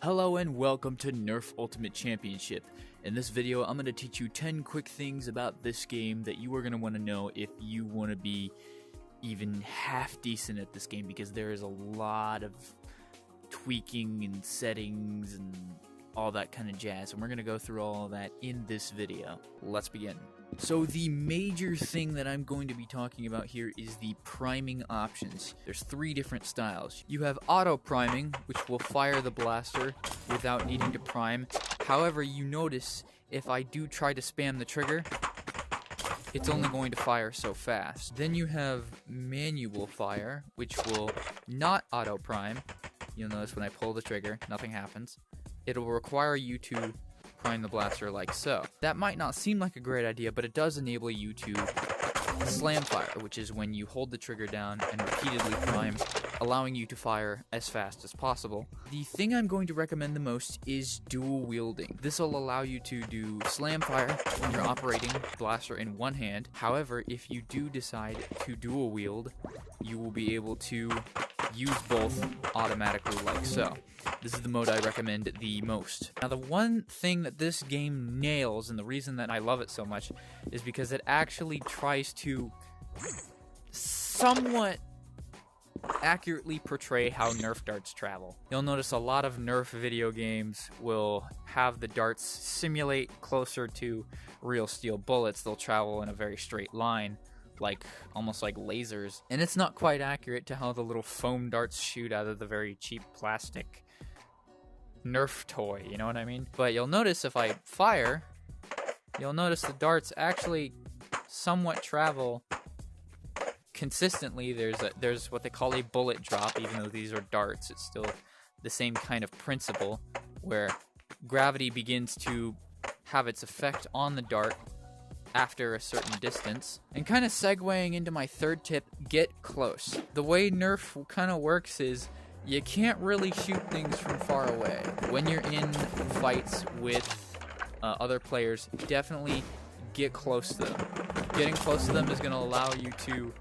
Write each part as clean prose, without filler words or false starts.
Hello and welcome to Nerf Ultimate Championship. In this video, I'm going to teach you 10 quick things about this game that you are going to want to know if you want to be even half decent at this game, because there is a lot of tweaking and settings and all that kind of jazz, and we're going to go through all of that in this video. Let's begin. So the major thing that I'm going to be talking about here is the priming options. There's 3 different styles. You have auto priming, which will fire the blaster without needing to prime. However, you notice if I do try to spam the trigger, it's only going to fire so fast. Then you have manual fire, which will not auto prime. You'll notice when I pull the trigger, nothing happens. It'll require you to prime the blaster like so. That might not seem like a great idea, but it does enable you to slam fire, which is when you hold the trigger down and repeatedly prime, allowing you to fire as fast as possible. The thing I'm going to recommend the most is dual wielding. This will allow you to do slam fire when you're operating the blaster in one hand. However, if you do decide to dual wield, you will be able to use both automatically like so. This is the mode I recommend the most. Now, the one thing that this game nails, and the reason that I love it so much, is because it actually tries to somewhat accurately portray how Nerf darts travel. You'll notice a lot of Nerf video games will have the darts simulate closer to real steel bullets. They'll travel in a very straight line, almost like lasers, and it's not quite accurate to how the little foam darts shoot out of the very cheap plastic Nerf toy, you know what I mean? But you'll notice if I fire, you'll notice the darts actually somewhat travel consistently. There's what they call a bullet drop. Even though these are darts, it's still the same kind of principle, where gravity begins to have its effect on the dart after a certain distance. And kind of segueing into my third tip, get close. The way Nerf kind of works is you can't really shoot things from far away. When you're in fights with other players, definitely get close to them. Getting close to them is going to allow you to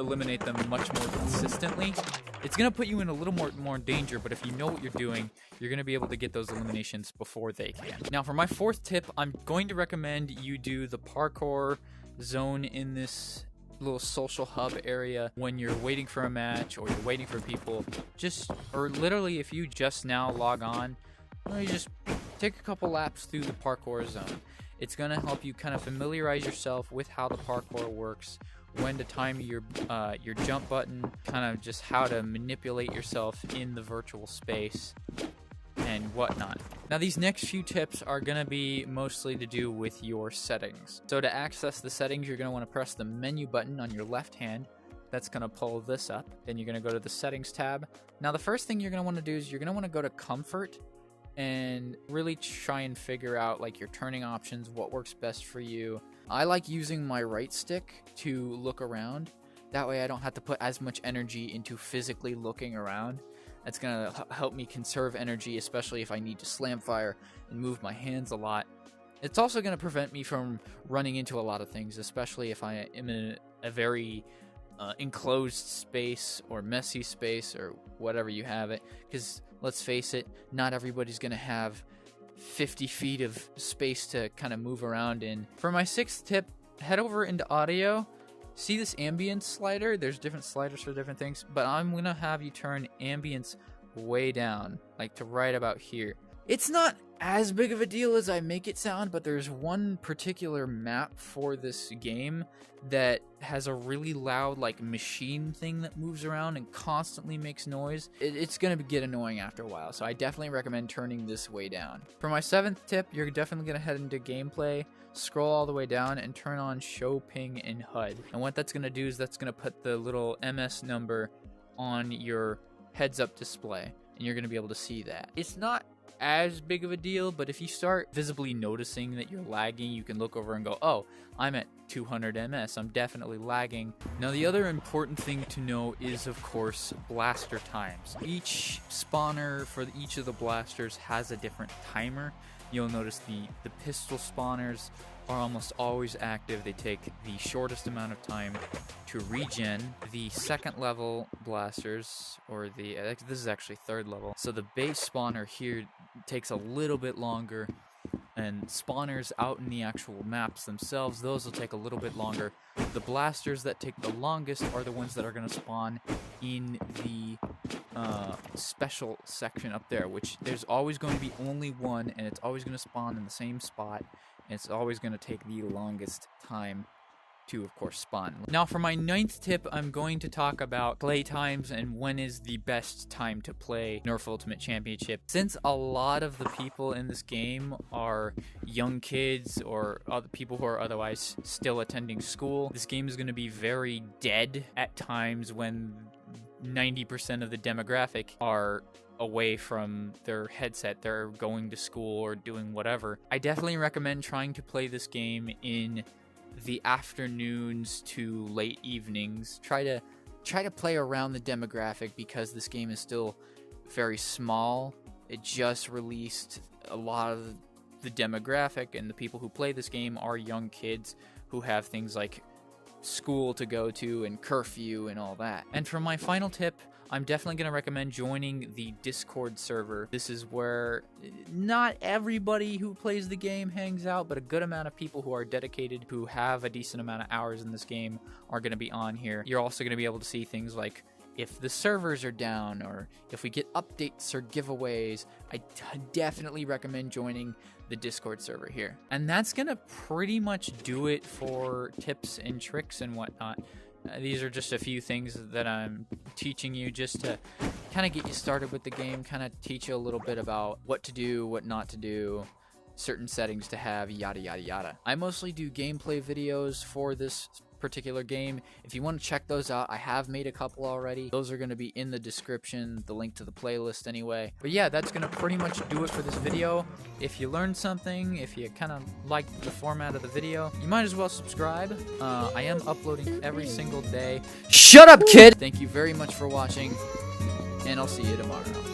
eliminate them much more consistently. It's going to put you in a little more danger, but if you know what you're doing, you're going to be able to get those eliminations before they can. Now, for my fourth tip, I'm going to recommend you do the parkour zone in this little social hub area when you're waiting for a match or you're waiting for people. Or literally, if you just now log on, you just take a couple laps through the parkour zone. It's going to help you kind of familiarize yourself with how the parkour works, when to time your jump button, kind of just how to manipulate yourself in the virtual space and whatnot. Now, these next few tips are going to be mostly to do with your settings. So to access the settings, you're going to want to press the menu button on your left hand. That's going to pull this up. Then you're going to go to the settings tab. Now, the first thing you're going to want to do is you're going to want to go to comfort and really try and figure out your turning options, what works best for you. I like using my right stick to look around. That way I don't have to put as much energy into physically looking around. That's going to help me conserve energy, especially if I need to slam fire and move my hands a lot. It's also going to prevent me from running into a lot of things, especially if I am in a very enclosed space or messy space or whatever you have it. Because let's face it, not everybody's going to have 50 feet of space to kind of move around in. For my sixth tip, head over into audio. See this ambience slider? There's different sliders for different things, but I'm going to have you turn ambience way down, to right about here. It's not as big of a deal as I make it sound, but there's one particular map for this game that has a really loud machine thing that moves around and constantly makes noise. It's going to get annoying after a while, so I definitely recommend turning this way down. For my seventh tip, you're definitely going to head into gameplay, scroll all the way down, and turn on show ping and HUD. And what that's going to do is that's going to put the little MS number on your heads-up display, and you're going to be able to see that. It's not as big of a deal, but if you start visibly noticing that you're lagging, you can look over and go, oh, I'm at 200 ms, I'm definitely lagging. Now, the other important thing to know is, of course, blaster times. Each spawner for each of the blasters has a different timer. You'll notice the pistol spawners are almost always active. They take the shortest amount of time to regen. The second level blasters, or this is actually third level, so the base spawner here takes a little bit longer, and spawners out in the actual maps themselves, those will take a little bit longer. The blasters that take the longest are the ones that are going to spawn in the special section up there, which there's always going to be only one, and it's always going to spawn in the same spot, and it's always going to take the longest time to, of course, spawn. Now, for my 9th tip, I'm going to talk about play times and when is the best time to play Nerf Ultimate Championship. Since a lot of the people in this game are young kids or other people who are otherwise still attending school, this game is going to be very dead at times when 90% of the demographic are away from their headset. They're going to school or doing whatever. I definitely recommend trying to play this game in the afternoons to late evenings. Try to play around the demographic because this game is still very small. It just released. A lot of the demographic and the people who play this game are young kids who have things like school to go to and curfew and all that. And for my final tip, I'm definitely going to recommend joining the Discord server. This is where not everybody who plays the game hangs out, but a good amount of people who are dedicated, who have a decent amount of hours in this game, are going to be on here. You're also going to be able to see things like if the servers are down or if we get updates or giveaways. I definitely recommend joining the Discord server here. And that's going to pretty much do it for tips and tricks and whatnot. These are just a few things that I'm teaching you just to kind of get you started with the game, kind of teach you a little bit about what to do, what not to do, certain settings to have, yada yada yada. I mostly do gameplay videos for this particular game. If you want to check those out, I have made a couple already. Those are going to be in the description, the link to the playlist anyway. But yeah, that's going to pretty much do it for this video. If you learned something, if you kind of liked the format of the video, you might as well subscribe. I am uploading every single day. Shut up, kid! Thank you very much for watching, and I'll see you tomorrow.